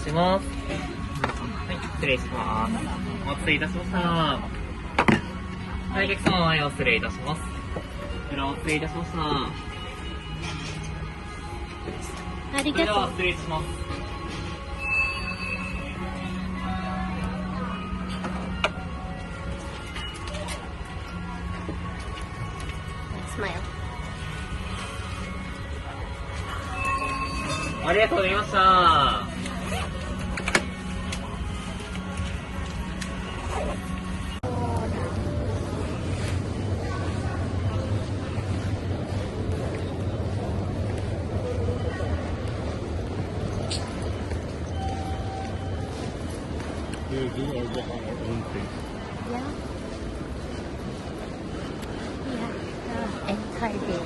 します。はい、失礼します。お待たせいたしました。はい、お客様前を失礼いたします。裏を失礼いたしました。ありがとう。それでは失礼します。スマイル。ありがとうございました。Do our own thing. Yeah. Yeah. Entire day.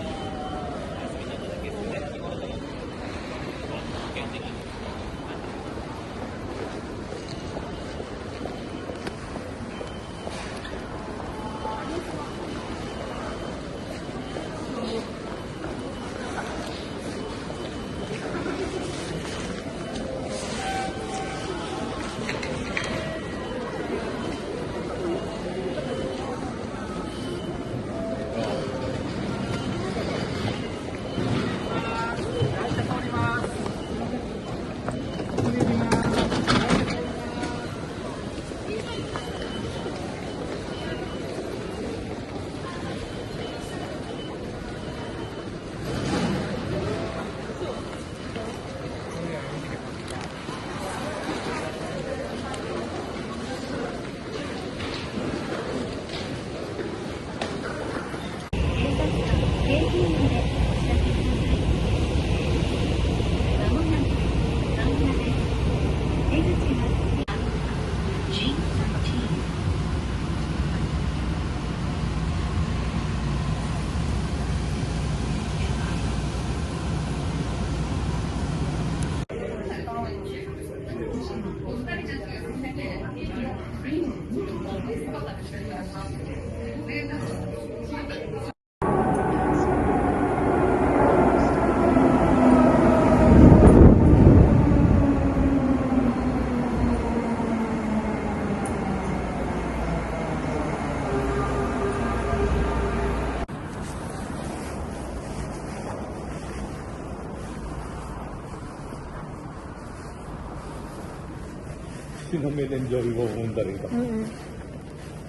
sinamedyo ko punta rito.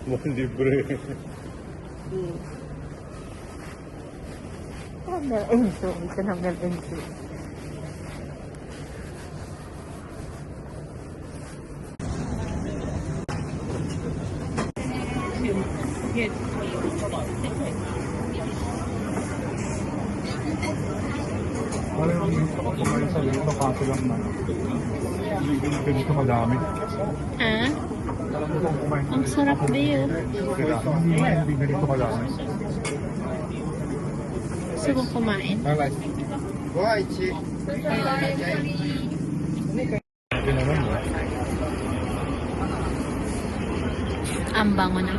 Mga libre. Mel Enzo. Ito na Mel Enzo. Wala yung gusto ko kumain sa dito, kaso lang na. Ganito madami. Ah? Alam mo kung kumain sa Ang sarap din. Hindi ganito madami. Gusto kong kumain. Ito naman ba? Ang bango na.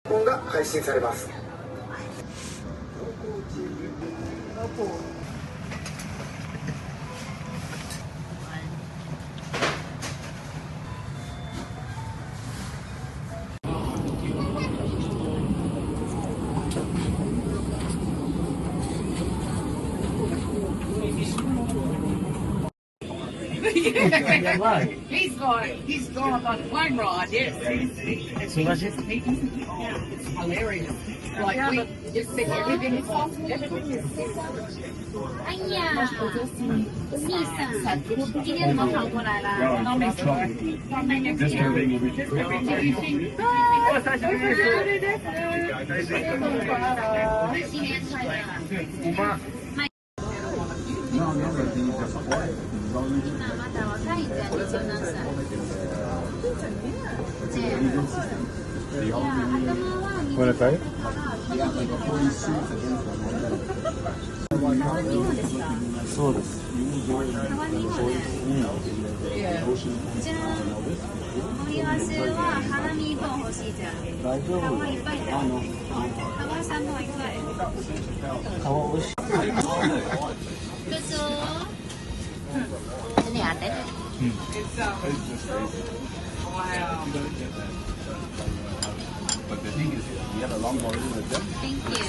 本が配信されます。He's going on one rod. Yes, it's hilarious. Like we just think everything is everything is. 哎呀，西桑，今天怎么跑过来了？都没说。新年快乐！今まだ若いんだよ、27歳。いや、頭はWala tayo? 日本ですか？そうです。台湾日本です。じゃあ、盛り合わせはハラミ1本欲しいじゃん。皮いっぱいだよ。皮3本いっぱい。皮美味しい。どうぞ。ini ada deh. Thank you.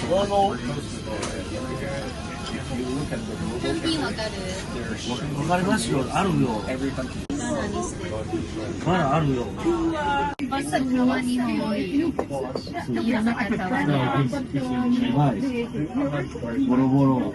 コンビわかる？わかりますよ。あるよ。バナにして。まだあるよ。皮2本多い。いらなかったわ。はい。ボロボロ。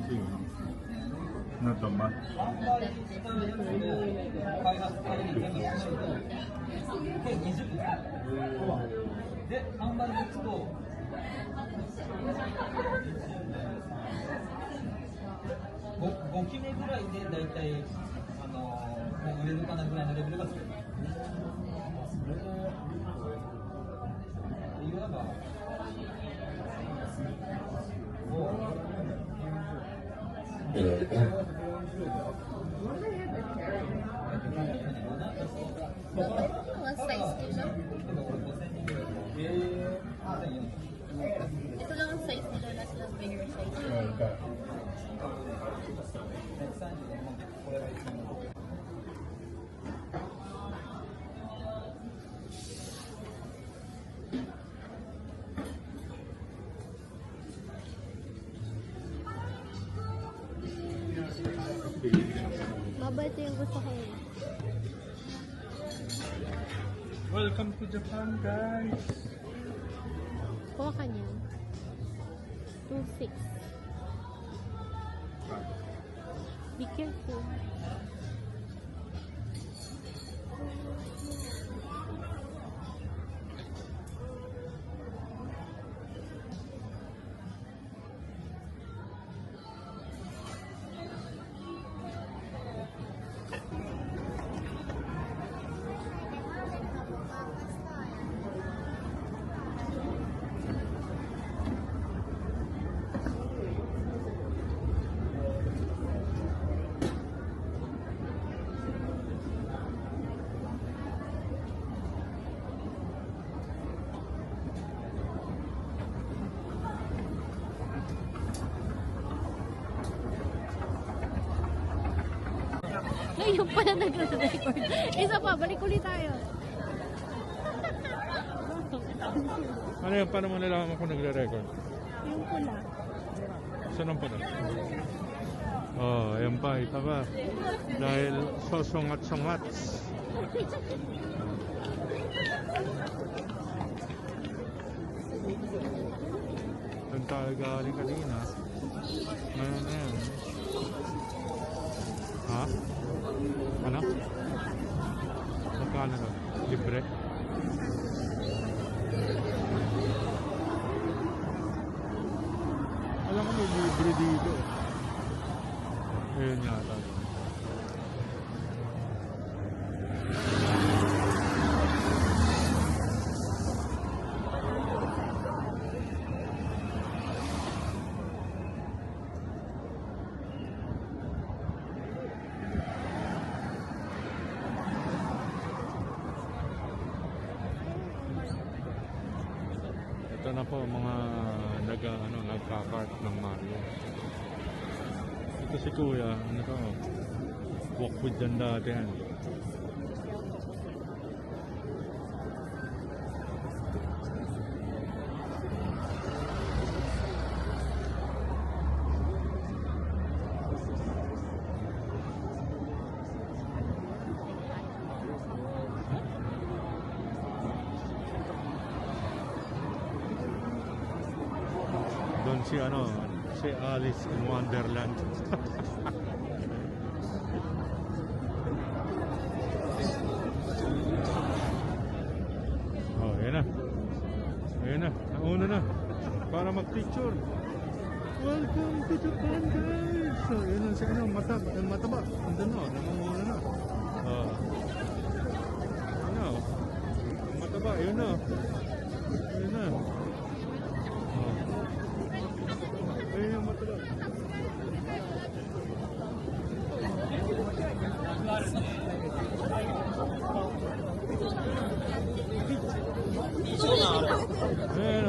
spicy. Not that much. One size nila. Ito lang ang size nila, last lang bigger size. Okay. Baba, ito yung gusto ko. Welcome to Japan, guys. Kuha ka niyan. 2.6. Be careful. Ngayon pala nag-record. Isa pa, balik ulit tayo. Ano yun? Paano mo nalaman kung nagre-record? Yung pula. Saan ang pala? Oh, ayan pa, ita pa. Dahil sosungat-sungat. Saan tayo galing kanina? Ngayon na yan. Ha? Ano? Magkano na? Libre? Alam ko may libre dito. Ayun yata. Ito na po mga nagka-kart ng Mario. Ito si Kuya, ano to? Walk with dyan dati yan. Doon si Alice in Wonderland. Oh, ayan na. Ayan na, nauna na. Para mag-picture. Welcome to Japan, guys! So, ayan na si mataba. Andun na, namamuna na. Oh. Ayan na, mataba, ayan na. Ayan na. Ayan yung mataba. Ayan.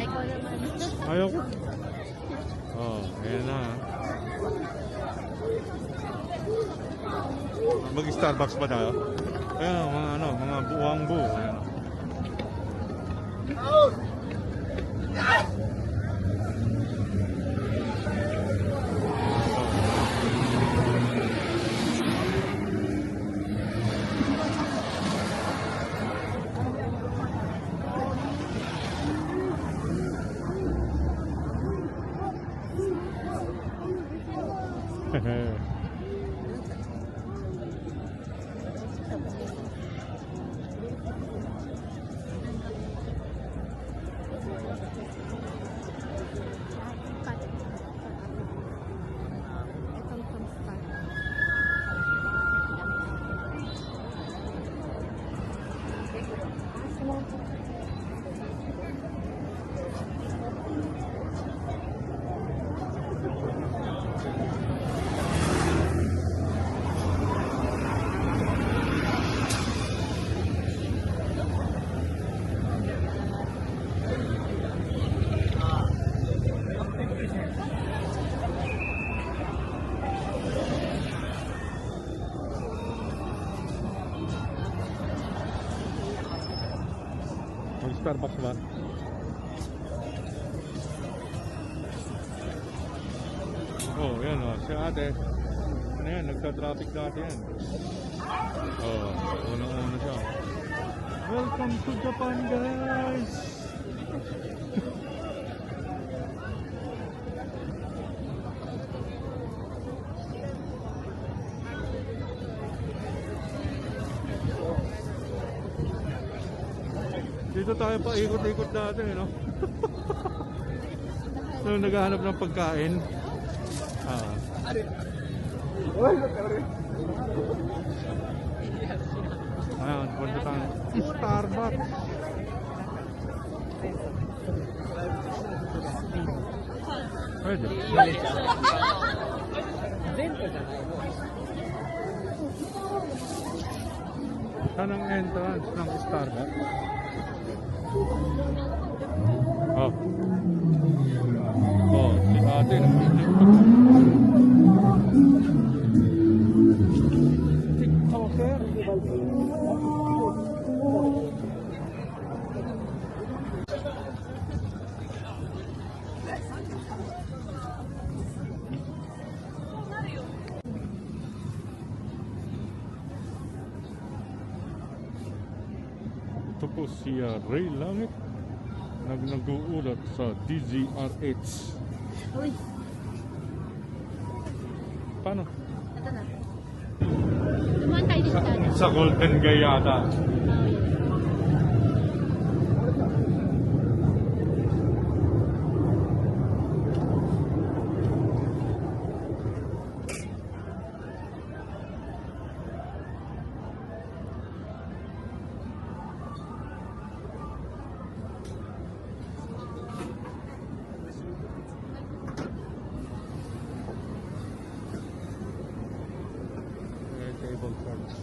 Ikaw naman. Ayaw ko. Oh, ayan na. Mag-Starbucks ba tayo? Ayan, mga buwang buo. Ayan. Mag-Starbucks ba? Oh, yan oh, si ate. Ano yan, nagka-traffic dati yan. Oh, unang-una siya. Welcome to Japan, guys! Dito tayo pa ikot-ikot dati, no? So, naghahanap ng pagkain. Ayan, punta tayo. Starbucks. Pwede. Saan ang entrance ng Starbucks? Oh. Oh, si ate TikToker. Ito po si Ray Langit nag-uulat sa DZRH. Uy, Paano? ito na. Dumaan tayo dito sana. Sa Golden Gate yata. Table cards.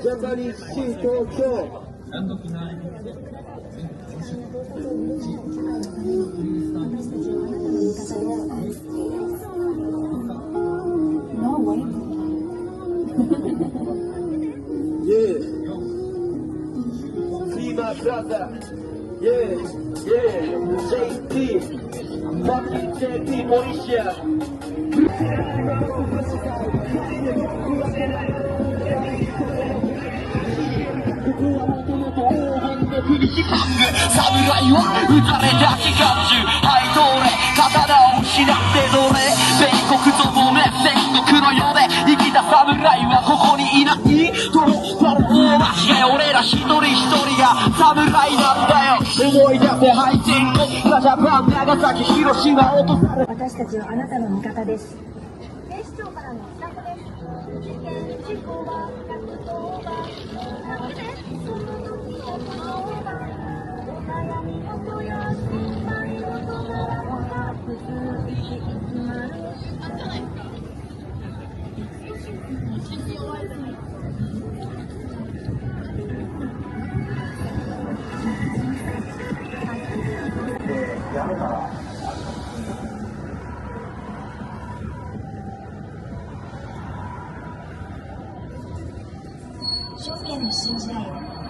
Japanese Sea Tokyo. No way. Yeah. See my brother. Yeah, yeah. JT. Fucking JT Mauritia. Samurai は撃たれた機関銃はいどれ刀を失ってどれ米国ともめ戦国の世で生きた侍はここにいないとバル大町で俺ら一人一人が侍なんだよ思い出せ敗戦後ラジャパン長崎広島落とされ私たちはあなたの味方です。警視庁からのスタッフです。事件事故は110番。なのでその時を守ればお悩み事や心配事ならば普通に決まる。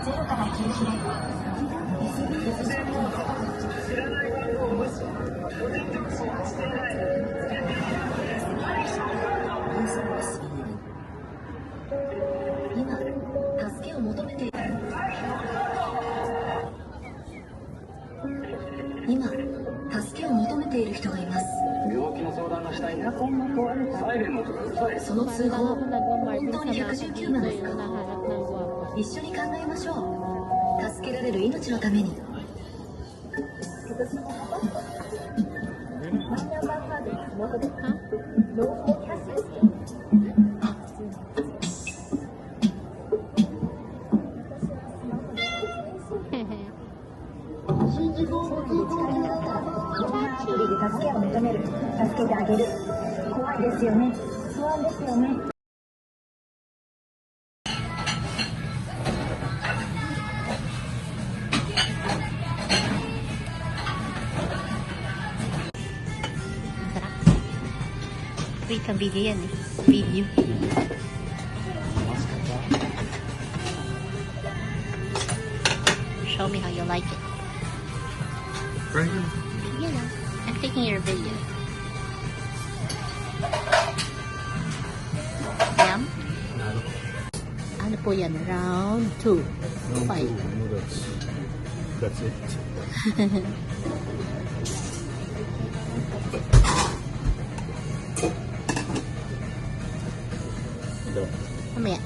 0から9キロ 今助けを求めている人がいます。病気の相談がしたいんだ。サイレンの音がうるさい。その通報 Marvin 本当に sa 119番ですか？ nahanap ng guwapo. 一緒に考えましょう。助けられる命のために。 一人で助けを求める、助けてあげる。怖いですよね。不安ですよね。 Wait, ang video yan eh. Video. Show me how you like it. You know, I'm taking your video. Yum? Ano po yan? Round 2. Fight. That's it. Mamaya.